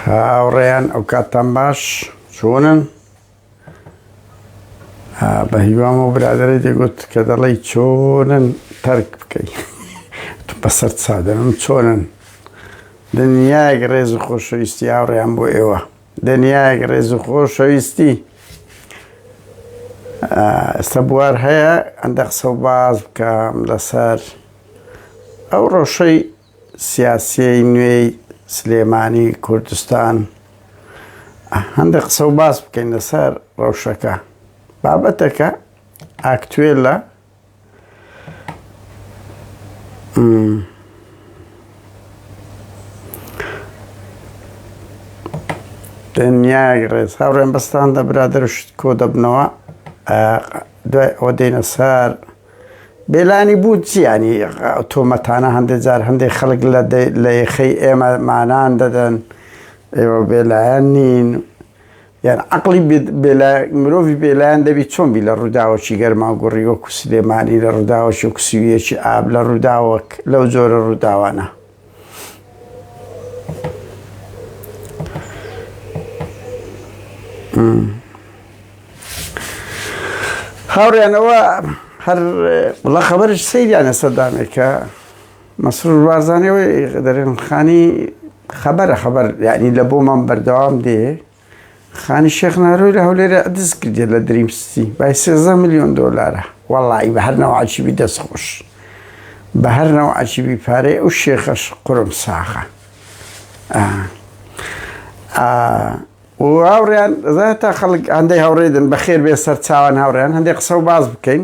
هاوڕێیان ئەو کاتان باش چۆنن بە هیوام و برادرە دەگوت کە دەڵی چۆنن تەرک بکەی بەسەر چادنم چۆنن دنیایەک ڕێز و خۆشەویستی هاوڕێیان بۆ ئێوە دنیایەک ڕێز و خۆشەویستی ئێستا بوار هەیە ئەندە قسە و باز بکەم لەسەر ئەو ڕۆژەی سیاسیەی نوێی سلێمانی کوردستان هەندێک قسە و باس بکەین لەسەر ڕەوشەکە بابەتەکە ئاکتوێلە دنیایەک ڕێز هاوڕێن بەستاندا برادر شت کۆ دەبنەوە دوای ئەوە دێنە سەر بێلانی بوو چیانی تۆمەتانە هەندێک جار هەندێک خەڵک لە یەخەی ئێمە مانان دەدەن ئێوە بێلایەن نین یان عەقڵی مرۆڤی بێلایەن دەبی چۆن بی لە ڕووداوەکی گەرما گوڕی وەکو سلێمانی لە ڕووداوەکی وەکو سویەکی ئاب لە ڕووداوەک لەو جۆرە ڕووداوانە هاوڕێنەوە هەر وڵا خەبەرش سەیریانە سەردامێکە مەسرور بارزانەوەی دەرێن خانی خەبەر یعنی لە بۆمان بەردەوام دێ خانی شێخ ناڕۆی لە هەولێرە دەست کردێت لە دریم سیتی بای 13 ملیۆن دۆلارە وەڵی بە هەر نەوە عەجیبی دەستخۆش بە هەر نەوە عەجیبی پارەی ئەو شێخەش قورم ساخە و هاوڕێیان تا خەڵک هەندەی هاوڕێدن بەخێر بێ سەر چاوان هاوڕێیان هەندێک قسە و باز بکەین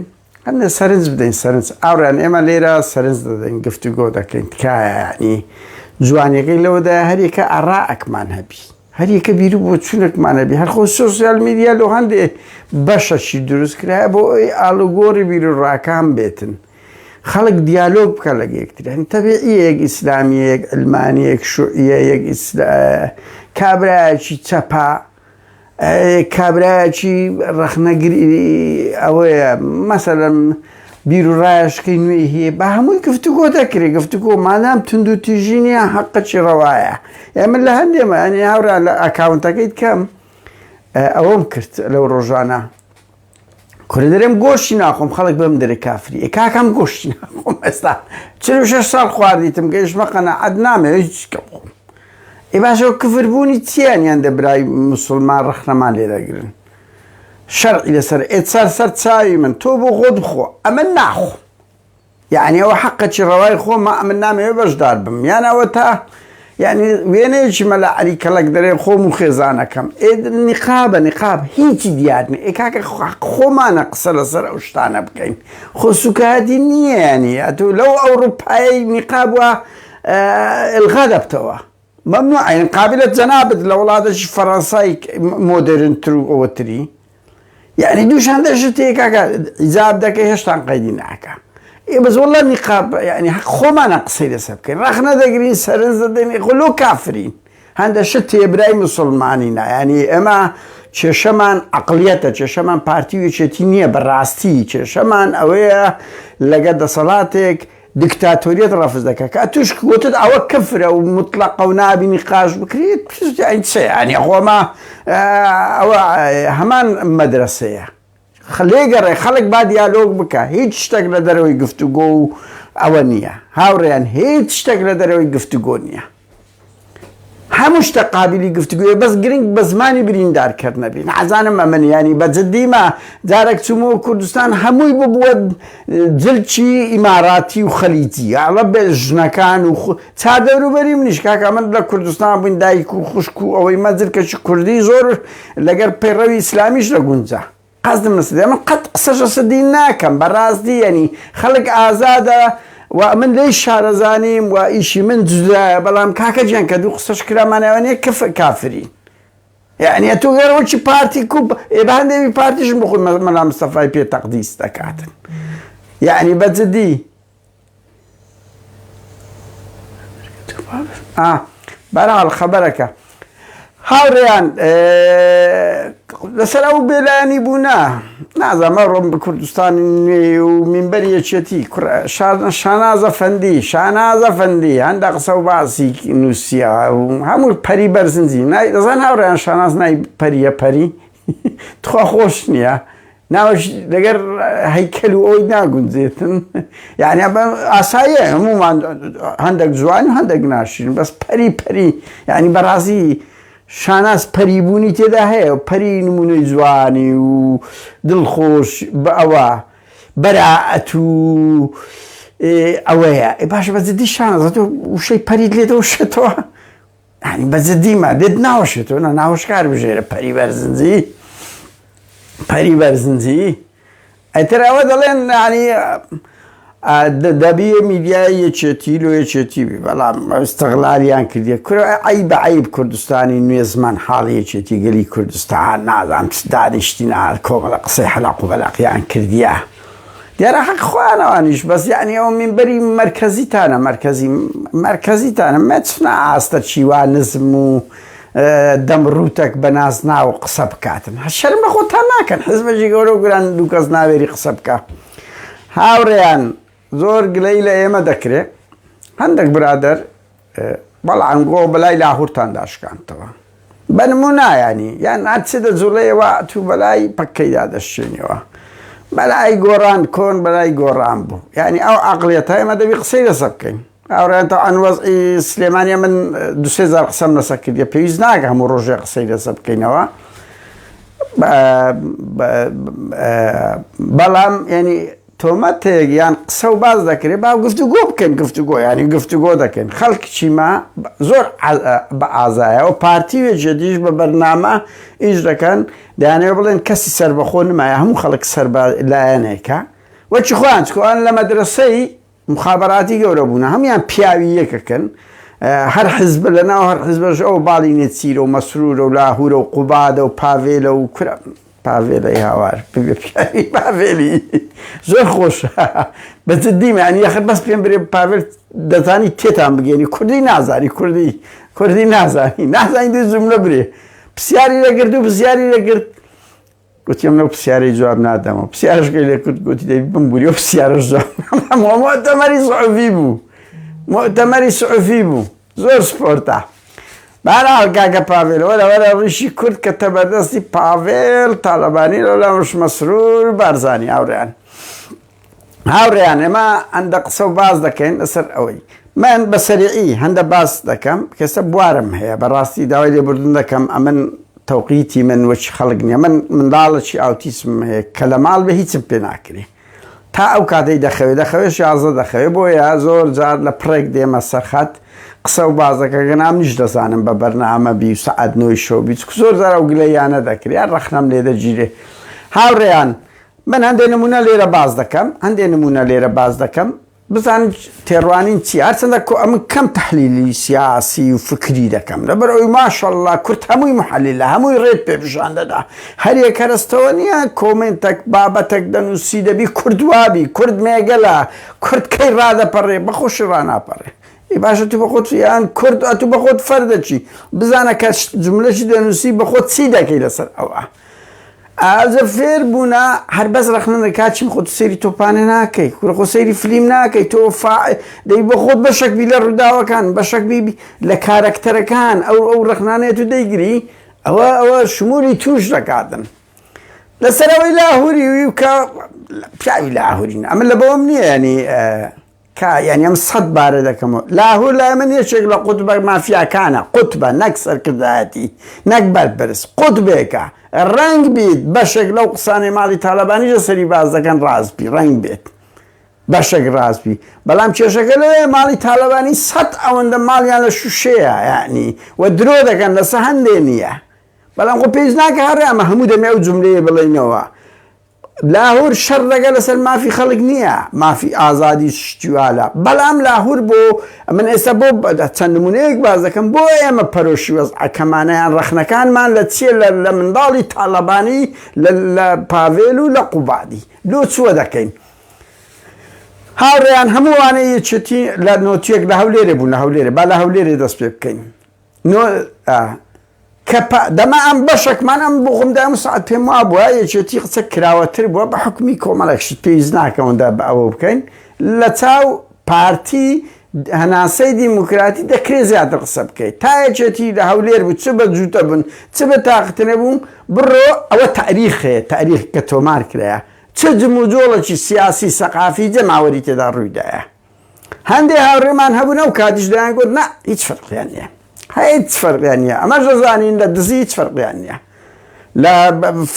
هەندێ سەرنج بدەین سەرنج ئاوڕیان ئێمە لێرە سەرنج دەدەین گفتوگۆ دەکەین تکایە یعنی جوانیەکەی لەوەدا هەریەکە ئەڕائەکمان هەبی هەریەکە بیر بۆ چونێکمان هەبی هەر خۆ سۆسیال میدیا لەو هەندێ بەشەشی دروست کرایە بۆ ئەوی ئاڵوگۆڕی بیر و ڕاکان بێتن خەڵک دیالۆگ بکە لەگە یەکتریان تەبیعیەک ئیسلامیەک ئەلمانیەک شوعیەک کابرایەکی چەپا کابرایەکی ڕەخنەگری ئەوەیە مەسەلەن بیر و ڕایشکەی نوێی هەیە بە هەمووی گفتوگۆ دەکرێت گفتوگۆ مادام تونند و تیژی نییە حەقەکی ڕەوایە ئێمە لە هەندێمە ئەنی هاورا لە ئەکاونتەکەیت کەم ئەوەم کرد لەو ڕۆژانە کوڕی دەرێم گۆشتی ناخۆم خەڵک بەم دەرە کافری کاکەم گۆشتی ناخۆم ئێستا 46 ساڵ خواردیتم گەیشتمە قەنەعەت نامێ هیچ کە بخۆم ئێ باشەوە کفربوونی چیانیان دەبرای موسڵمان ڕەخنەمان لێ دەگرن شەرعی لەسەر ئێتسار سەر چاوی من تۆ بۆ خۆت بخۆ ئەمە ناخۆ یعنی ئەوە حەقەکی ڕەوای خۆمە ئەمن نامەوێ بەشدار بم یان ئەوە تا یعنی وێنەیەکی مەلا عەلی کەڵک دەرێ خۆم و خێزانەکەم نقاب هیچی دیار نیە ئێ کاکە خۆمانە قسە لەسەر ئەو شتانە بکەین خۆ سوکاتی نییە یعنی ئەتۆ لەو ئەوروپایی نقاب وە ئلغا دەبتەوە مەمنوعە قابلە جەنابەت لە وڵاتێکی فەڕەنسای مۆدێرنتر و ئەوەتری یعنی دووشان دەشت کاکە ئیجاب دەکەی هێشتان قەیدی ناکە بەس وەڵڵا نیقاب یعنی خۆمانە قسەی لەسەر بکەین ڕەخنە دەگرین سەرنج دەدەین خۆلۆ کافرین هەندە شت تێبرای موسڵمانینە یعنی ئێمە کێشەمان عەقڵیەتە کێشەمان پارتیوێکێتی نییە بەڕاستی کێشەمان ئەوەیە لەگە دەسەڵاتێک دیکتاتۆریەت ڕەفز دەکە کە توش گوتت ئەوە کفرە و مطلقە و نابینی قاش بکرێت ینی خۆمە ئەوە هەمان مەدرسەیە لێگەڕێ خەڵک با دیالۆگ بکە هیچ شتێک لە دەرەوەی گفتوگۆ و ئەوە نییە هاوڕێیان هیچ شتێک لە دەرەوەی گفتوگۆ نییە هەموو شتە قابلی گفتوگوێ بەس گرنگ بە زمانی بریندارکرد نەبین حەزانم ئەمەنی ینی بە جددیمە جارێک چوومەوە کوردستان هەمووی ببووە جلچی ئیماراتی و خەلیجی ئەڵە بێ ژنەکان و چادەوروبەری منیش کاکە من لە کوردستان بووین دایک و خوشک و ئەوەی مەجرکەشی کوردی زۆر لەگەر پەیڕەوی ئیسلامیش دەگونجە قەزدم نەسەدێ من قەت قسەشە سەدی ناکەم بەڕاستی یعنی خەڵک ئازادە و من لێی شارەزانیم و ئیشی من جودایە بەڵام کاکە گیان کە دوو قسەش کرامانەوەنیە کافرین یعنی تۆ گەرەوەکی پارتی کوب بە هەندێکی پارتیشم بخۆی مەلا مستەفای پێ تەقدیس دەکاتن یعنی بەجددی بەرحاڵ خەبەرەکە هاوڕێیان لەسەر ئەو بێلایانی بوونا نازانمە ڕۆم بە کوردستانی نوێ و مینبەری یەکێتی شانازە فەندی هەندە قسە و باسی نووسیا و هەموو پەری بەرزنجی دەزان هاوڕێیان شاناز نای پەریە پەری تخوا خۆش نییە ناوەش لەگەر هەیکەل و ئەوی ناگونجێتن یعنی ئاساییە هەمومان هەندێک جوان و هەندێک ناشرین بەس پەری یعنی بەڕاستی شاناز پەریبوونی تێدا هەیە پەری نمونەی جوانی و دڵخۆش بە ئەوە بەراعەت و ئەوەیە باشە بەجددی شاناز تۆ وشەی پەریت لێتەوە شێتەوە ینی بەجددیمە لێت ناوەشێتەوە ناوەشکار بژێرە پەری بەرزنجی ئەتر ئەوە دەڵێن ینی دەبیە میدیای یەکێتی لۆ یەکێتی بی بەڵام ئەستەغلالیان کردیە ئەی بە عیب کوردستانی نوێ زمان حاڵی یەکێتی گەلی کوردستان نازانم دانیشتی نار کۆمەڵە قسەی حەلاق و بەلاقییان کردیە دیارە حەق خوانەوانیش بەس یعنی ئەوە مینبەری مەرکەزیتانە مەچنە ئاستە چیوا نزم و دەمڕوتێک بە ناز ناو قسە بکاتن شەرم بە خۆتان ناکەن حزبێکی گەورە و گران دوو کەس ناوێری قسە بکە هاوڕێیان زۆر گلەی لە ئێمە دەکرێت هەندێک برادەر بەڵام گۆ بەلای لاهوورتان داشکانتەوە بەنمونایانی یان ئاچێدە جوڵەیەوە تو بەلای پەکەیدا دەشتێنەوە بەلای گۆڕان کۆن بەلای گۆڕان بوو یعنی ئەو عەقڵیەتە ئێمە دەبی قسەی لەسەر بکەین هاوڕێیان تەعەن وەزعی سلێمانیە من 2-3 قسەم لەسەر کردیە پێویست ناکە هەموو ڕۆژێ قسەی لەسەر بکەینەوە بەڵام ینی تۆمەتێک یان قسە و باز دەکرێت با گفتوگۆ بکەین گفتوگۆ ینی گفتوگۆ دەکەین خەڵکیما زۆر بە ئازایە و پارتیوێ جدیش بە بەرنامە ئیش دەکەن دەیانەوە بڵێن کەسی سەربەخۆ نمایە هەموو خەڵک سەر لایەنێکە وەچی خۆیان چکۆیان لە مەدرسەی مخابەراتی گەورە بوونە هەمویان پیاوی یەکەکەن هەر حزب لەناو هەر حزبەش ئەو باڵی نێچیرە و مەسرورە و لاهورە و قوبادە و پاڤێلە و کورە پاڤێلەی هاوار پیاوی پاڤێلی زۆر خۆشە بەجددیمە ینی یەخت بەس پێم برێ پاڤێل دەزانی تێتان بگەێنی کوردی نازانی کوردی نازانی دوی جوملە برێ پرسیاری لەگرت و پرسیاری لەگرت گوتیم لەو پرسیارەی جواب نادەمەوە پرسیارشکەی لێ کورد گوتی دەبی بمبوری و پرسیارش جواب مؤتەمەری سعوفی بوو زۆر سپۆرتە بەهەرحاڵ کاکە پاڤێل وەرە ڕیشی کورد کە تەبەردەستی پاڤێل تاڵەبانی لەولەمش مەسرور بارزانی هاوڕێیان ئێمە هەندە قسە و باز دەکەین لەسەر ئەوەی من بە سەریعی هەندە باس دەکەم کەسە بوارم هەیە بەڕاستی داوای لێبوردن دەکەم ئەمن تەوقیتی من وەچی خەڵک نییە من منداڵێکی ئاوتیسم هەیە کە لە ماڵ بە هیچم پێ ناکرێ تا ئەو کاتەی دەخەوێت شازە دەخەوێت بۆیە زۆر جار لە پڕێک دێمە سەرخەت قسە و بازەکە گەنام نیش دەزانم بە بەرنامە بی و سەعات 9 شەو بیت زۆر زار ئەو گلەیانە دەکرێت یان ڕەخنەم لێ دەگیرێ هاوڕێیان من هەندێک نمونە لێرە باز دەکەم بزانین تێڕوانین چی هەرچەندە من کەم تەحلیلی سیاسی و فکری دەکەم لەبەر ئەوی ماشەڵڵا کورد هەمووی محەلیلە هەمووی ڕێت پێ پیشان دەدا هەر یەک هەرستەوە نییە کۆمنتێک بابەتێک دەنووسی دەبی کورد وابی کورد مێگەلە کورد کەی ڕادەپەڕێ بەخۆشی ڕاناپەڕێ باشە تو بە خۆت یان کورد تو بە خۆت فەردەچی بزانە کە جملەشی دەنووسی بە خۆت چی دەکەی لەسەر ئەوە ئازە فێر بوونە هەر بەس ڕەخنەنە کاچیم خۆت سەیری تۆپانە ناکەی کوڕخۆ سەیری فلیم ناکەی تۆ دەی بە خۆت بەشێک بی لە ڕووداوەکان بەشێک بی لە کارەکتەرەکان ئەو ڕەخنانەیە تو دەیگری ئەوە شمولی توش دەکاتن لەسەر ئەوەی لاهوری و کە پیاوی لاهورین ئەمە لە بەوەم نییە ینی ئەم 100 بارە دەکەمەوە لاهور لای من یەکێک لە قوتبە مافیاکانە قوتبە نەک سەرکردایەتی نەک بەرپرس قوتبێکە ڕەنگ بیت بەشێک لەو قسانەی ماڵی تاالبانی لە سەری باز دەکەن ڕازبی ڕەنگ بێت بەشێک ڕازبی بەڵام کێشەکە لەوێ ماڵی تاالبانی 100 ئەوەندە ماڵیان لە شوشەیە یعنی و درۆ دەکەن لەسە هەندێ نییە بەڵام خۆ پێویست ناکە هەڕێ ئەمە هەموو دەمێ و جملەیە بڵێنەوە لاهور شەڕ دەگە لەسەر مافی خەڵک نییە مافی ئازادی شتیوالە بەڵام لاهور بۆ من ئێستا بۆ چەند نمونەیەک باز دەکەم بۆ ئێمە پەرۆشی وەزعەکەمانەیان ڕەخنەکانمان لە چیە لە منداڵی تاالبانی لە پاڤێل و لە قوبادی لۆ چووە دەکەین هاوڕێیان هەمووانە یەکێتی لە نۆتیەک لە هەولێرێ بوون لە هەولێرێ با لە هەولێرێ دەست پێ بکەین دەما ئەم بەشێکمان ئەم بۆ خۆمدا ئەم ساعت پێم وابووە یەکێتی قسە کراوەتر بووە بە حکمی کۆمەڵێکشت پێویست ناکەوندا بە ئەوە بکەین لە چاو پارتی هەناسەی دیموکراتی دەکرێت زیاتر قسە بکەیت تا یەکێتی لە هەولێر بوو چ بە جووتە بوون چ بە تاقتە نەبووم بڕۆ ئەوە تاریخێ تاریخ کە تۆمار کرایە چ جم و جۆڵێکی سیاسی سەقافی جەماوەری تێدا ڕوویدایە هەندێک هاوڕێمان هەبوون ئەو کاتیش دایان گوت نا هیچ فەرقیان نییە هیچ فەرقیان نییە ئەمەش دەزانین لە دزی هیچ فەرقیان نییە لە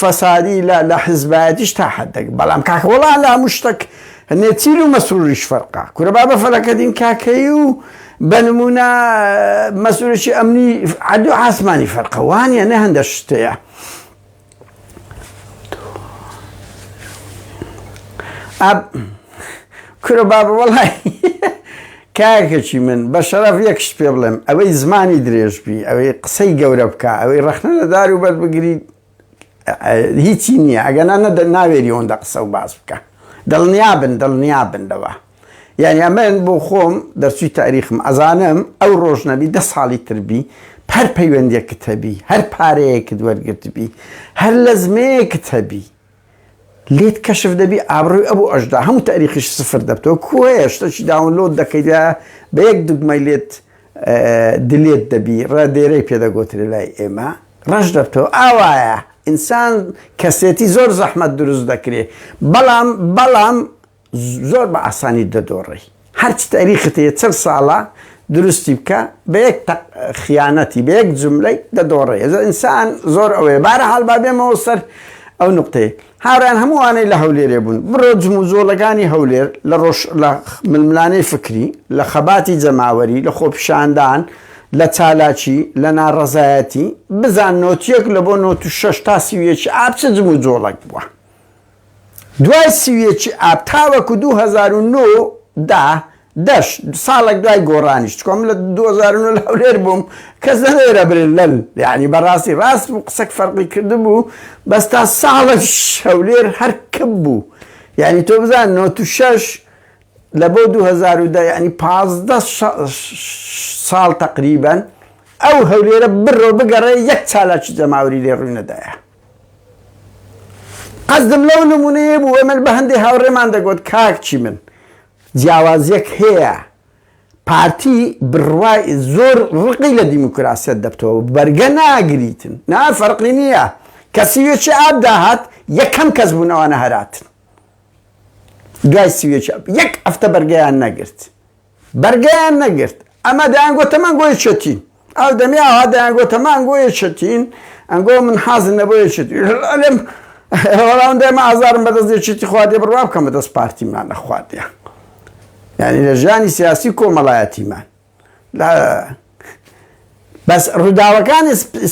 فەسادی لە حزبایەتیش تا حەدێک بەڵام کاکەوەڵان لە هەموو شتێک نێچیر و مەسروریش فەرقا کورە با بە فەلەکە دین کاکەی و بە نمونە مەسوولێکی ئەمنی عەدو عاسمانی فەرقە وانە نە هەندە شتەیە کورە بابە وەڵای کاکەچی من بە شەرەف یەکشت پێ بڵێم ئەوەی زمانی درێژ بی ئەوەی قسەی گەورە بکە ئەوەی ڕەخنە لە دار و بەر بگری هیچی نییە ئەگەنا ناوێری ئەوەندە قسە و باس بکە دڵنیا بن لەوە یعنی ئەمەن بۆ خۆم دەرچووی تاریخم ئەزانم ئەو ڕۆژ نەبی 10 ساڵی تربی هەر پەیوەندێکت هەبی هەر پارەیەکت وەرگرتبی هەر لەزمەیەکت هەبی لێت کەشف دەبی ئابڕووی ئەبوو ئەشدا هەموو تاریخیش سفر دەبتەوە کوێ شتێکی داونلۆد دەکەیدا بە یەک دوگمەی لێت دلێت دەبی ڕادێرەی پێدەگۆترێ لای ئێمە ڕەش دەبتەوە ئاوایە ئینسان کەسێتی زۆر زەحمەت دروست دەکرێت بەڵام زۆر بە ئاسانی دەدۆڕی هەرچی تاریخت هەیە 40 ساڵە دروستی بکە بە یەک خیانەتی بە یەک جملەی دەدۆڕێ ئینسان زۆر ئەوەیە بارەحاڵ با بێمەوە سەر ئەو نقطەیە هاوڕیان هەمووانەی لە هەولێرێ بوون بڕۆ جم و جۆڵەکانی هەولێر لە ململانەی فکری لە خەباتی جەماوەری لە خۆپیشاندان لە چالاکی لە ناڕەزایەتی بزان نۆتیەک لە بۆ 96 تا سیویەکی ئاب چ جم و جۆڵک بووە دوای سیویەکی ئاب تاوەکو 2009 ساڵێک دوای گۆڕانیش چکۆم لە 2009 لە هەولێر بووم کەس نەدەێرە برێن لەل یعنی بەڕاستی ڕاست بوو قسەک فەرقی کرده بوو بەس تا ساڵێک هەولێر هەر کەم بوو یعنی تۆ بزان 96 لە بۆ 2010 یعنی 15 ساڵ تقریبا ئەو هەولێرە بڕۆ بگەڕێ یەک چالاکی جەماوەری لێ ڕووی نەدایە قەزدم لەو نمونەیە بوو ئەمە بە هەندێک هاوڕێمان دەگوت کاکچی من جیاوازیەک هەیە پارتی بڕوای زۆر ڕقی لە دیموکراسیەت دەبتەوە بەرگە ناگریتن نا فەرقی نییە کەسیوێکی ئاب داهات یەکەم کەس بوونەوانە هەراتن دوای سیوێکی ئاب یەک ئەفتە بەرگەیان نەگرت ئەمە دەیانگوتە مانگۆی چەتین ئەو دەمی ئاوا دەیانگوتە مانگۆیە چەتین ئەنگۆ من حازم نەبۆیە چەتین ئەلێم وەڵام دەیمە ئازارم بەدەستێکی خواردێ بڕوا بکەم بەدەست پارتیمان نەخواردیە یعنی لە ژیانی سیاسی کۆمەڵایەتیمان بەس ڕووداوەکان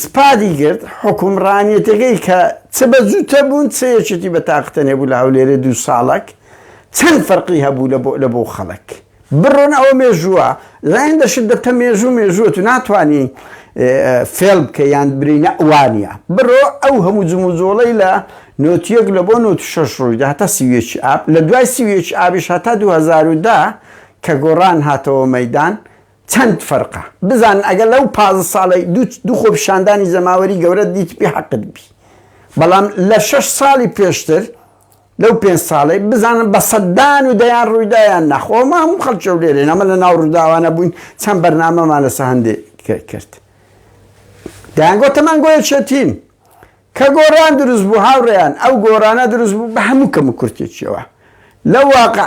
سپادی کرد حکومڕانیەتەکەی کە چ بە جووتە بوون چ یەکێتی بە تاقتە نێبوو لە هەولێرە 2 ساڵێک چەند فەرقی هەبوو لە بۆ خەڵک بڕۆن ئەوە مێژووە لایەن دەشت دەبتە مێژووە تو ناتوانی فێڵ بکە یان برینە وانە بڕۆ ئەو هەموو جموجۆڵەی لە نۆتیەک لە بۆ 96 ڕوویدا هەتا سیوێکی ئاب لە دوای سیوێکی ئابیش هەتا 2010 کە گۆڕان هاتەوە مەیدان چەند فەرقە بزان ئەگەر لەو 15 ساڵی دوو خۆپیشاندانی زەماوەری گەورە دیت بی حەقت بی بەڵام لە 6 ساڵی پێشتر لەو 5 ساڵی بزانن بە سەدان و دەیان ڕوویدایان نەخۆمە هەموو خەڵکی لێرێن ئەمە لە ناو ڕووداوانە بووین چەند بەرنامەمان لەسەر هەندێک کرد دەیانگوتە مانگۆیە چەتین کە گۆڕان دروست بوو هاوڕێیان ئەو گۆڕانە دروست بوو بە هەموو کەم و کورتێکیەوە لە واقع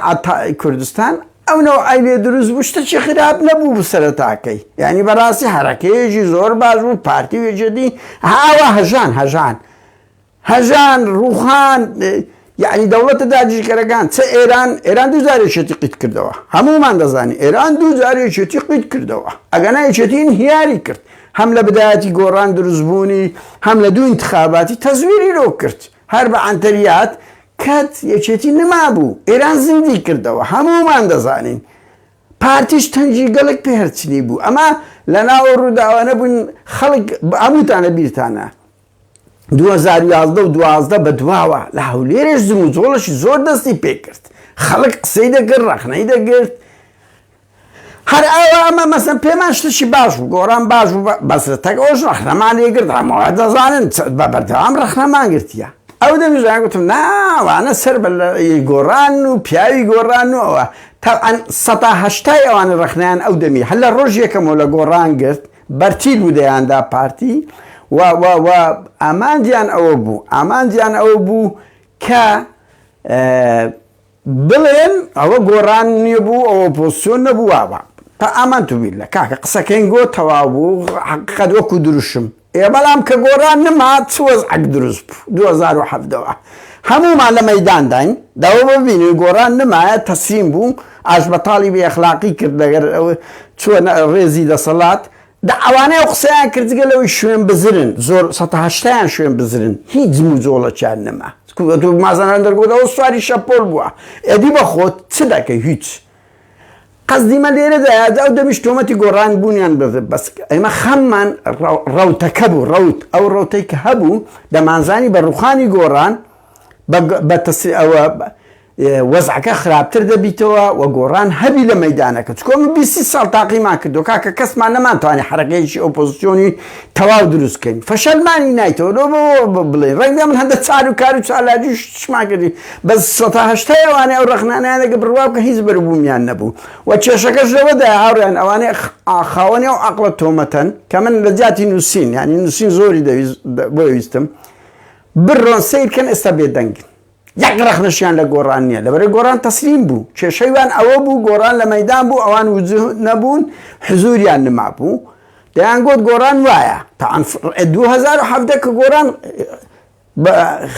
کوردستان ئەو نەوعی لێ دروست بوو شتێکی خراپ نەبوو بوو سەرەتاکەی یعنی بەڕاستی حەرەکەیەکی زۆر باش بوو پارتی وێجێدی هاوا هەژان ڕووخان یعنی دەوڵەتە داگیرکەرەکان چ ئێران دوو جارێکێتی قیت کردەوە هەموومان دەزانی ئێران دوو جارێکێتی قیت کردەوە ئەگەنا یەکێتی انهیاری کرد هەم لە بدایەتی گۆڕان دروستبوونی هەم لە دوو انتخاباتی تەزویری لۆ کرد هەر بە ئەنتەریات کات یەکێتی نەمابوو ئێران زیندی کردەوە هەموومان دەزانین پارتیش تەنجی گەڵک پێهەرچنی بوو ئەمە لە ناو ڕووداوانە بوون خەڵک هەمووتانە بیرتانە 2011 و 12 بە دواوە لە هەولێرێش زم و جۆڵەشی زۆر دەستی پێ کرد خەڵک قسەی دەگرت ڕەخنەی دەگرت هەر ئەمە مەسەن پێمان شتێکی باش بوو گۆڕان باش بوو بەس تەگەوەش ڕەخنەمان لێگرت هەموو دەزانن بەبەردەوام ڕەخنەمان گرتیە ئەو دەمیژیان گوتم ناوانە سەر بە گۆڕان و پیاوی گۆڕان و ئەوە تاوان ١٨٠ ئەوانە ڕەخنیان ئەو دەمی هەر لە ڕۆژ یەکەمەوە لە گۆڕان گرت بەرتیل بوو دەیاندا پارتی و ئامانجیان ئەوە بوو کە بڵێن ئەوە گۆڕان نییە بوو ئەوە پۆسیۆن نەبووە تا ئامان تو بیت لە کاکە قسەکەین گۆ تەواو بوو حەقیقەت وەکو دروشم بەڵام کە گۆڕان نەما چ وەزعەک دروست بوو 2007ەوە هەمومان لە مەیدان داین داوە ببینی گۆڕان نەمایە تەسلیم بوو ئاش بەتاڵی بێ ئەخلاقی کرد لەگەر چووە ڕێزی دەسەڵات ئەوانەیە قسەیان کردگە لەوەی شوێن بزرن زۆر ١٨ شوێن بزرن هیچ جم و جۆڵەکیان نەما مازانان دەرگۆدەوە سواری شەپۆل بووە ئەدی بە خۆت چ دەکەی هیچ قەزدیمە لێرەدایە ئەو دەمیش تۆمەتی گۆڕان بوونیان بەس ئەمە خەممان ڕەوتەکە بوو ڕەوت ئەو ڕەوتەی کە هەبوو دەمانزانی بە ڕوخانی گۆڕان ئەوە وەزعەکە خراپتر دەبیتەوە و گۆڕان هەبی لە مەیدانەکە چکۆ من 20 ساڵ تاقیمان کردو کاکە کەسمان نەمانتوانێت حرەکەیەکی ئۆپۆزیسیۆنی تەواو دروستکەین فەشەلمانی نایتەوە بڵێ ڕێگدا من هەندە چار و کار و چالاجی شمان کردی بەس ١٨ ئەوانەی ئەو ڕەخنانیانەکە بڕوا بکە هیچ بەربوومیان نەبوو و کێشەکەش لەوەدا هاوڕێیان ئەوانەیە خاوەنی و عەقڵە تۆمەتەن کە من لە جیاتی نووسین یعنی نووسین زۆری بۆ ویستم بڕۆن سیرکەن ئێستا بێدەنگن یەک ڕەخنەشیان لە گۆڕان نییە لەبەرەوەی گۆڕان تەسلیم بوو کێشەیوان ئەوە بوو گۆڕان لە مەیدان بوو ئەوان وجوه نەبوون حزوریان نما بوو دەیان گوت گۆڕان وایە تا 2007 کە گۆڕان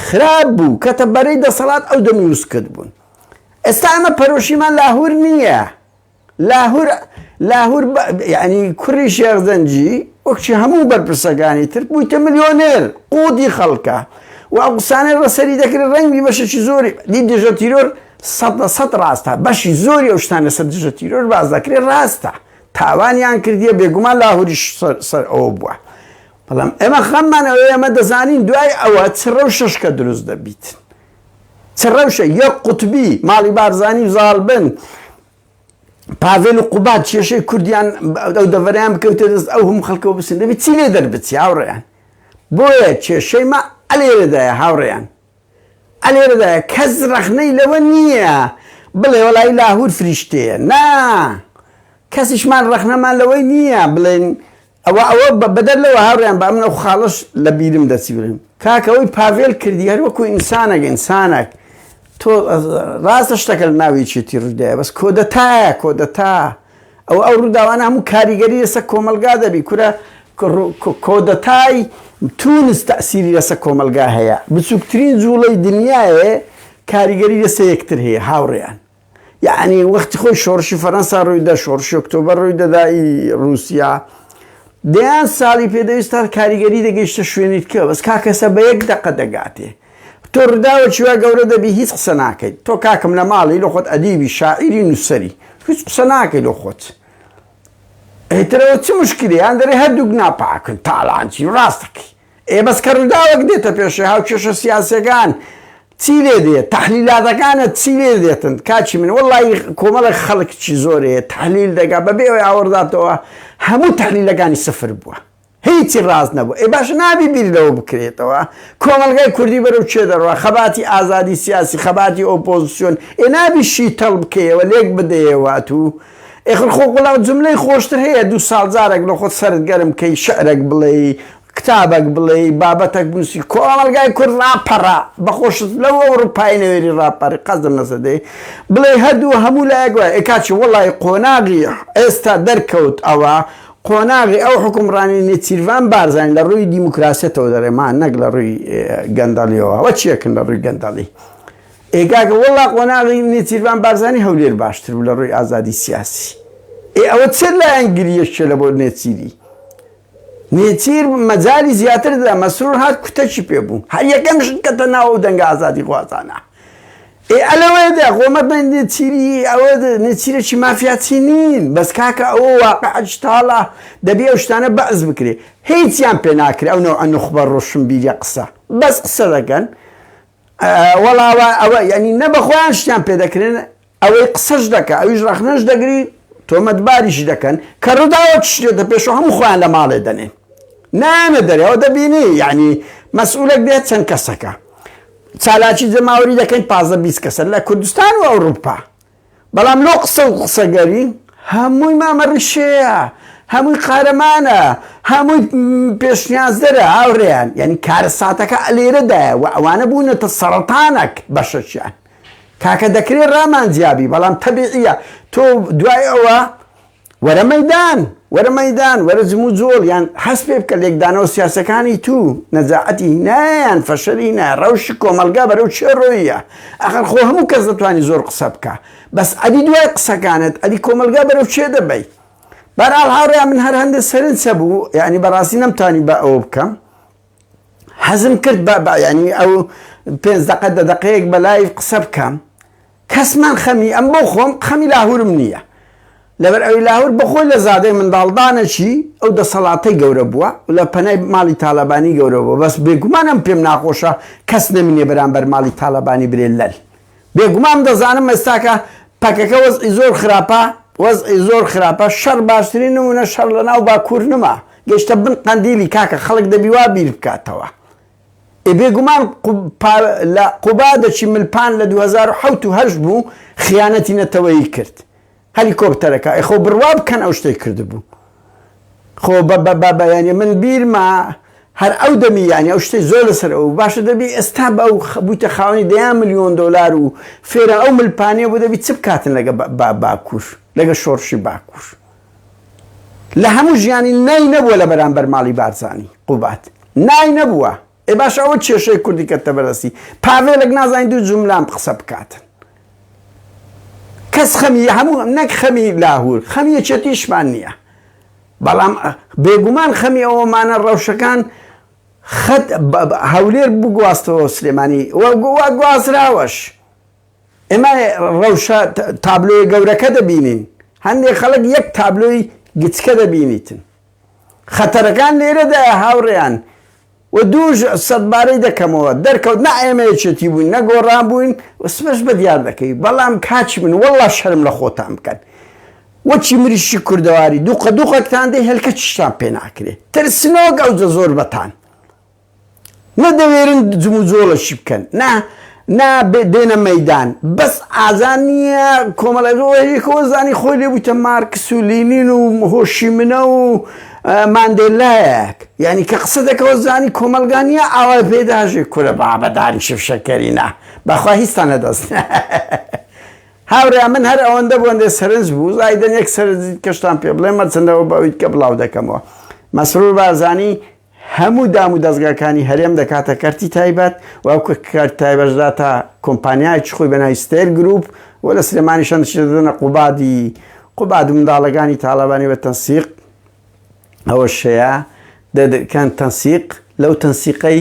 خراپ بوو کەتە بەرەی دەسەڵات ئەو دەمیوست کرد بوون ئێستا ئەمە پەرۆشیمان لاهور نییە لاهور یعنی کوڕی شێخ زەنجی وەکچی هەموو بەرپرسەکانی تر بوویتە ملیۆنێر قوتی خەڵکە و ئەو قسانەی ڕەسەری دەکرێت ڕەنگی بەشێکی زۆری دی دژە تیرۆر 100 ڕاستە بەشی زۆری ئەو شتانە سەر دژە تیرۆر باز دەکرێت ڕاستە تاوانیان کردیە بێگومان لاهوریش سەر ئەوە بووە بەڵام ئێمە خەممان ئەوەیە ئەمە دەزانین دوای ئەوە چڕە و شەشکە دروست دەبیت چڕەوشە یەک قوتبی ماڵی بارزانی و زاڵبن پاڤێل و قوبات کێشەی کوردیان ئەو دەڤەریان بکەوتە دەست ئەو هەموو خەڵکەوە بسن دەبێت چی لێ دەربچی هاوڕێیان بۆیە کێشەی ما ئەلێرەدایە هاوڕێیان ئەلێرەدایە کەس ڕەخنەی لەوە نییە بڵێ وەڵای لاهور فریشتەیە نا کەسیشمان ڕەخنەمان لەوەی نییە بڵێن ئەوە بەدەر لەوە هاوڕێیان بە منە خاڵش لە بیرم دەچی بڵێم کاکەوەی پاڤێل کردی هەر وەکو ئینسانێک تۆ ڕاستە شتەکە لە ناویچێتی ڕوودایە بەس کۆدەتا ئەو ڕووداوانە هەموو کاریگەری لەسەر کۆمەلگا دەبی کورە کۆدەتای تونس تەسیری لەسەر کۆمەلگا هەیە بچووکترین جوڵەی دنیاە کاریگەری لەسەر یەکتر هەیە هاوڕێیان یعنی وەختی خۆی شۆڕشی فەرەنسا ڕوویدا شۆڕشی ئۆکتۆبەر ڕووی دەدایی رووسیا دەیان ساڵی پێدەویستە کاریگەری دەگەیشتە شوێنیت کە بەس کاکەسە بە یەک دەقە دەگاتێ تۆ ڕداوە چیوا گەورە دەبی هیچ قسە ناکەیت تۆ کاکەم لە ماڵی لە خۆت ئەدیبی شاعیری نووسەری هیچ قسە ناکەی لە خۆت ئەیترەوە چ مشکلی یان دەرێ هەردووک ناپاکن تاڵانچی ڕاستەکەی بەس کە ڕووداوەک دێتە پێشێ هاو کێشە سیاسەکان چی لێ دێت تەحلیلاتەکانت چی لێ دێتن کاچی من وەڵی کۆمەڵێک خەڵکیی زۆرەیە تەحلیل دەگا بەبێەوەی ئاوەرداتەوە هەموو تەحلیلەکانی سفر بووە هیچی ڕاست نەبوو باش نابی بیر لەوە بکرێتەوە کۆمەلگای کوردی بەرەو چێ دەڕوە خەباتی ئازادی سیاسی خەباتی ئۆپۆزیسیۆن نابی شیتەڵ بکەیەوە لێک بدەیەوە تو ئێخر خۆ وڵاو جملەی خۆشتر هەیە 2 ساڵ جارێک لە خۆت سەرت گەرم کەی شعرێک بڵێ کتابێک بڵێ بابەتێک بنووسی کۆمەلگای کورد ڕاپەڕە بەخۆشت لەوە ئەوروپای نەوێری ڕاپەڕی قەزم نەزەدەی بڵێ هەردوو هەموو لایەک وایە کاچی وەڵی قۆناغی ئێستا دەرکەوت ئەوە قۆناغی ئەو حکومڕانی نێچیروان بارزانانی لە ڕووی دیموکراسیەتەوە دەڕێمان نەک لە ڕووی گەندەڵیەوە وە چیەکن لە ڕووی گەندەڵی ئێگاکە وەڵا قۆناغی نێچیروان بارزانی هەولێر باشتر بوو لە ڕووی ئازادی سیاسی ئەوە چ لایەن گریەشە لە بۆ نێچیری نێچیر مەجای زیاتر دەدا مەسرور هات کوتەکی پێبوو هەر یەکەمش کەتە ناو دەنگە ئازادی خوازانە ئەلەوەیدا خۆمەت نێچیری ئەوە نێچیرێکی مافیاچی نین بەس کاکە ئەوە واقعەت تاڵە دەبێ ئەو شتانە بەعز بکرێ هیچیان پێ ناکرێ ئەو نەوە نوخبە ڕۆشنبیریە قسە بەس قسە دەکەن وەڵاوە ئەوە یعنی نەبەخۆیان شتیان پێ دەکرێن ئەوەی قسەش دەکە ئەویش ڕەخنەش دەگری تۆمەتباریش دەکەن کە ڕووداوە شتێتە پێش هەموو خۆیان لە ماڵێ دەنێن نامە دەرەوە دەبینی یعنی مەسئولێک دێت چەند کەسەکە چالاکی جەماوەری دەکەین 15-20 کەسە لە کوردستان و ئەوروپا بەڵام لۆ قسە و قسەگەری هەمووی مامەڕیشەیە هەمووی قارەمانە هەمووی پێشنیازدەرە هاوڕێیان یعنی کارە ساتەکە لێرەدایە و ئەوانە بوونەتە سەرەتانێک بەشەشیان کاکە دەکرێت ڕامان جیابی بەڵام تەبیعیە تۆ دوای ئەوە وەرە مەیدان وەرە جمو جۆڵ یان هەست پێ بکە لێکدانەوە سیاسەکانی تو نەجاعەتی نایان فەشەری نایە ڕەوشی کۆمەلگا بەرەو چێ ڕۆیە ئەخەر خۆ هەموو کەس دەتوانانی زۆر قسە بکە بەس ئەدی دوای قسەکانت ئەدی کۆمەلگا بەرەو چێ دەبەی بەرحاڵ هاوڕێیان من هەر هەندێک سەرنجە بوو یعنی بەڕاستی نەمتوانی بە ئەوە بکەم حەزم کرد بە ینی ئەو 5 دقەیەک بە لایڤ قسە بکەم کەسمان خەمی ئەم بۆ خۆم خەمی لاهورم نییە لەبەر ئەوی لاهور بەخۆی لە زادەی منداڵدانەچی ئەو دەسەڵاتەی گەورە بووە لە پەنای ماڵی تالەبانی گەورە بووە بەس بێگومانم پێم ناخۆشە کەس نەمینێ بەرامبەر ماڵی تالەبانی برێ لەل بێگومان دەزانم ئێستاکە پەکەکە وەزئی زۆر خراپە شەڕ باشترین نمونە شەڕ لە ناو باکوور نما گەیشتە بن قەندیلی کاکە خەڵک دەبی وا بیر بکاتەوە بێگومان لە قوبا دەچی ملپان لە 2007 بوو خیانەتی نەتەوەیی کرد هەلیکۆپتەرەکە خۆ بڕوا بکەن ئەو شتەی کردبوو خۆ بەیانێ من بیرما هەر ئەو دەمی یانی ئەو شتەی زۆر لەسەر ئەو باشە دەبی ئێستا بە ئەو بوویتە خاوەنی $10 ملیۆن و فێرە ئەو ملپانێ بۆ دەبی چ بکاتن لەگە باکوور لەگە شۆڕشی باکوور لە هەموو ژیانی نای نەبووە لە بەرامبەر ماڵی بارزانی قوبات نای نەبووە باش ئەوە کێشەی کوردی کەتە بەرەسی پاڤێلێک نازانی دوو جوملام قسە بکاتن کەس خەمی هەموو نەک خەمی لاهور خەمی یەکێتیشمان نییە بەڵام بێگومان خەمی ئەوەمانە ڕەوشەکان خەت هەولێر بگواستەوە سلێمانی وا گوازراوەش ئێمە ڕەوشە تابلۆی گەورەکە دەبینین هەندێک خەڵک یەک تابلۆی گچکە دەبینیتن خەتەرەکان لێرەدایە هاوڕێیان و دووش سەدبارەی دەکەمەوە دەرکەوت نە ئێمە یەکێتی بووین نەگۆڕان بووین سبەش بە دیار دەکەی بەڵام کاچی من وەڵا شەرم لە خۆتان بکەن وەچی مریشی کوردەواری دووقەکتان دەی هەلکە چشتان پێ ناکرێت ترسنەوەک ئەوجە زۆر بەتان نەدەوێرن جم و جۆڵەشی بکەن نا دێنە مەیدان بەس ئازان نییە کۆمەڵەکەوە زانی خۆی لێ بوویتە مارکس و لینین و هۆشیمنە و ماندێلایەک یعنی کە قسە دەکەوە زانی کۆمەلگانیە ئاوای پێداژێ کورە بابەداری شفشەکەرینە بەخوا هیچتان نەدەست هاوڕێ من هەر ئەوەندە بۆندێ سەرنج بوو زایدەن یەک سەرنجی کەشتان پێ بڵێ مەچەندەوە بەویت کە بڵاو دەکەمەوە مەسرور بارزانی هەموو دام و دەستگاکانی هەرێم دەکاتە کەرتی تایبەت و ئەو کەرت تایبەتدا تا کۆمپانیایکی خۆی بەناوی ستێر گروپ و لە سلێمانیشان دەچێتە قوباد و منداڵەکانی تاڵەبانی بە تەنسیق ئەوە شەیە دەکەن تەنسیق لەو تەنسیقەی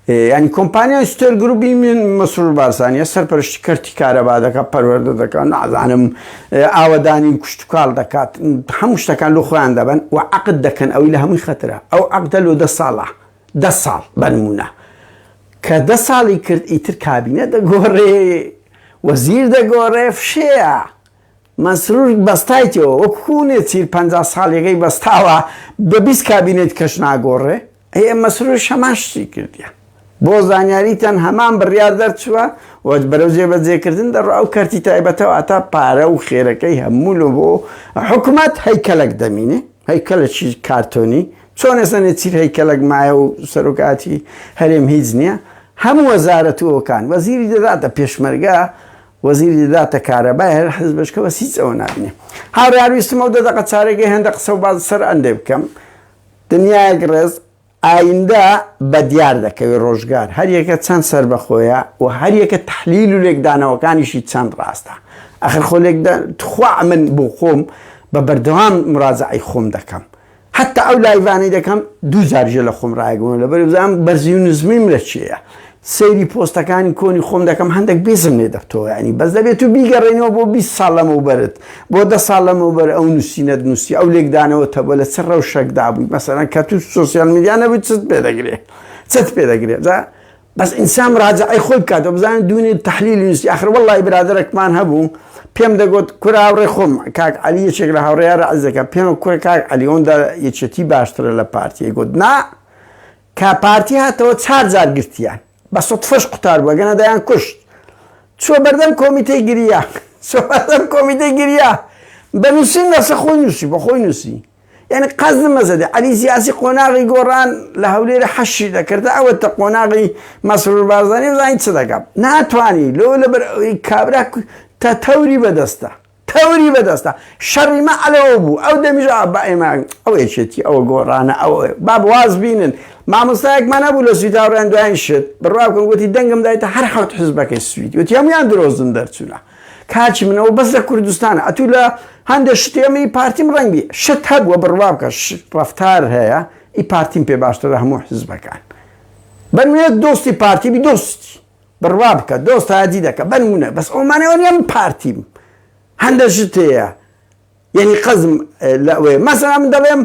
ینی کۆمپانیای ستێر گروپی من مەسرور بارزانیە سەرپەرشتی کەرتی کارەبا دەکات پەروەردە دەکات نازانم ئاوەدانی کوشتتوکاڵ دەکات هەموو شتەکان لە خۆیان دەبن و عەقد دەکەن ئەوی لە هەمووی خەترە ئەو عەقدە لۆ 10 ساڵە 10 ساڵ بەنمونە کە 10 ساڵی کرد ئیتر کابینە دەگۆڕێ وەزیر دەگۆڕێ فشەیە مەسرور بەستایتەوە وەکوونێ چیر 50 ساڵێکەی بەستاوە بە 20 کابینێت کەش ناگۆڕێ ئەی مەسرور شەماشتی کردیە بۆ زانیاریتان هەمان بڕیار دەرچووە و بەرەو جێبەجێکردن دەڕۆ ئەو کەرتی تایبەتەوە ئەتا پارە و خێرەکەی هەموو لە بۆ حکوومەت هەیکەلێک دەمینێ هەیکەلێکی کارتۆنی چۆن ئێستا چیر هەیکەلێک مایە و سەرۆکاتی هەرێم هیچ نییە هەموو وەزارەتەوەکان وەزیری دەداتە پێشمەرگە وەزیری دەداتە کارەبای هەر حزبەکەوە هیچ ئەوە نابینێ هاوڕێویستم ئەو دەدەقە چارەکەی هەندە قسە و باز سەر ئەندێ بکەم دنیایەک ڕێز ئایندە بە دیار دەکەوێت ڕۆژگار هەر یەکە چەند سەر بەخۆیە و هەر یەکە تەحلیل و لێکدانەوەکانیشی چەند ڕاستە ئەخر خۆ لێکخوا من بۆ خۆم بە بەردەوام مراجعەی خۆم دەکەم حتا ئەو لایڤانەی دەکەم 2000 لە خۆم ڕایگەون لەبەر بزانم بەرزی و نزمیم لە چییە سەیری پۆستەکانی کۆنی خۆم دەکەم هەندێک بێزم لێ دەبتەوە ینی بەس دەبێت و بیگەڕێنەوە بۆ 20 ساڵ لەمەوبەرت بۆ 10 ساڵ لەمەوبەر ئەو نووسینەت نووسی ئەو لێکدانەوە تەبە لە چ ڕەوشێکدا بووی مەسەڵەن کە تو سۆسیال میدیا نەبووی چت پێدەگرێت بەس ئینسان ڕاجعی خۆی بکاتەوە بزانێت دوێنێ تەحلیلی نووسی ئاخر وەڵڵی برادەرێکمان هەبوو پێم دەگوت کورا هاوڕێ خۆم کاک عەلی یەکێک لە هاوڕێیە ڕەعز دەکەم پێم کوڕە کاک عەلی ئەوەندا یەکێتی باشترە لە پارتیە گوت نا کا پارتی هاتەوە 4 جار گرتیان بە سوتفەش قوتار بووە گەنە دەیان کوشت چوە بەردەم کۆمیتەی گریا چوە بەردەم کۆمیتەی گریا بەنووسین لەسە خۆی نووسی بە خۆی نووسی یعنی قەزم مەزەدە عەلی سیاسی قۆناغی گۆڕان لە هەولێرە حەشی دەکردە ئەوەتە قۆناغی مەسرور بارزانانی بزانین چ دەکەم ناتوانی لەوە لەبەر کابرا تا تەوری بەدەستە تەوری بەدەستە شەڕی مە عەلەوە بوو ئەو دەمیژە بە ئێمە ئەو یەکێتی ئەوە گۆڕانە ئەو با واز بینن مامۆستایەکمان هەبوو لە سوید هاوڕێیان دوایین شت بڕوا بکەن گوتی دەنگم دایتە هەر حەوت حیزبەکەی سوید وتی هەموویان درۆزن دەرچوونە کاچی منەوە بەس لە کوردستانە ئەتوو لە هەندێک شتێمی پارتیم ڕەنگی شت هەبووە بڕوا بکە ڕەفتار هەیە ئی پارتیم پێ باشترە هەموو حیزبەکان بەنمونە دۆستی پارتیبی دۆستی بڕوا بکە دۆست هادی دەکە بەنمونە بەس ئەومانەوە نیە پارتیم هەندێک شت هەیە یعنی قەزم لەوێ مەسەلا من دەڵێم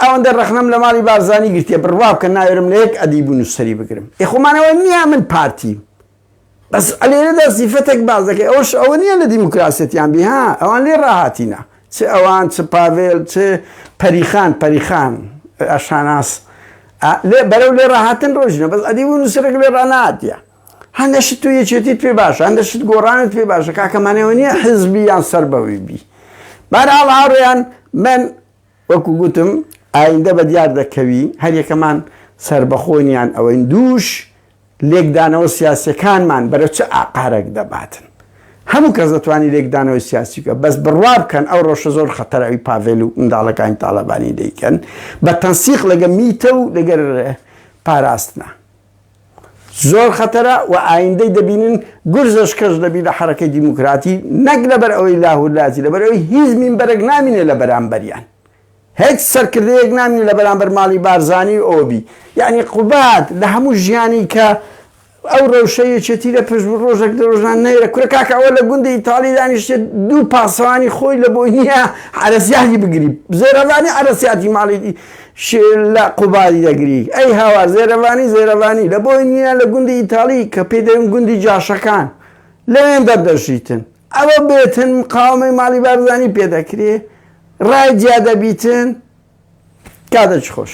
ئەوەندە ڕەخنەم لە ماڵی بارزانی گرتیە بڕوا بکە ناوێرم لە یەک ئەدیب و نووسەری بگرم ئێخۆمانەوە نییە من پارتیم بەس ئەلێرەدا سیفەتێک باز دەکەی ئەوش ئەوە نییە لە دیموکراسەتیان بی ها ئەوان لێ ڕاهاتینە چ ئەوان چ پاڤێل چ پەریخان ئەشاناس بەرەو لێ ڕاهاتن ڕۆژنە بەس ئەدیب و نووسەرێک لێ ڕاناتیە هەندەشت تو یەکێتیت پێ باشە هەندەشت گۆڕانت پێ باشە کاکەمانەوە نییە حیزبی یان سەر بەوەی بی بەرحاڵ هاوڕێیان من وەکو گوتم ئایندە بە دیار دەکەوی هەر یەکەمان سربەخۆنیان ئەوەین دووش لێکدانەوە سیاسەکانمان بەرەو چه ئاقارێک دەباتن هەموو کەس دەتوانی لێکدانەوە سیاسی بکە بەس بڕوا بکەن ئەو ڕۆژە زۆر خەتەرەوەی پاڤێل و منداڵەکانی تاڵەبانی دەیکەن بە تەنسیق لەگە میتە و لەگەر پاراستنە زۆر خەتەرە و ئایندەی دەبینن گورزەش کەش دەبی لە حەرەکەی دیموکراتی نەک لەبەر ئەوەی لاهورداتی لەبەر ئەوەی هیچ مینبەرێک نامینێ لە بەرامبەریان هیچ سەرکردەیەک نامینێ لە بەرامبەر ماڵی بارزانی و ئەوبی یعنی قوبات لە هەموو ژیانی کە ئەو ڕەوشەیەکێتی لە پشت ڕۆژێک لە ڕۆژان نەیرە کورە کاکە ئەوە لە گوندی ئیتاڵی دانیشتێت دوو پاسەوانی خۆی لە بۆی نییە عەرەسیاتی بگری زێرەوانی عەرەسیاتی ماڵی لە قوباتی دەگری ئەی هاوار زێرەوانی لە بۆی نییە لە گوندی ئیتاڵی کە پێی دەوێن گوندی جاشەکان لەوێن دەردەشیتن ئەوە بێتن مقاومەی ماڵی بارزانی پێدەکرێ ڕای جیا دەبیتن کاتێکی خۆش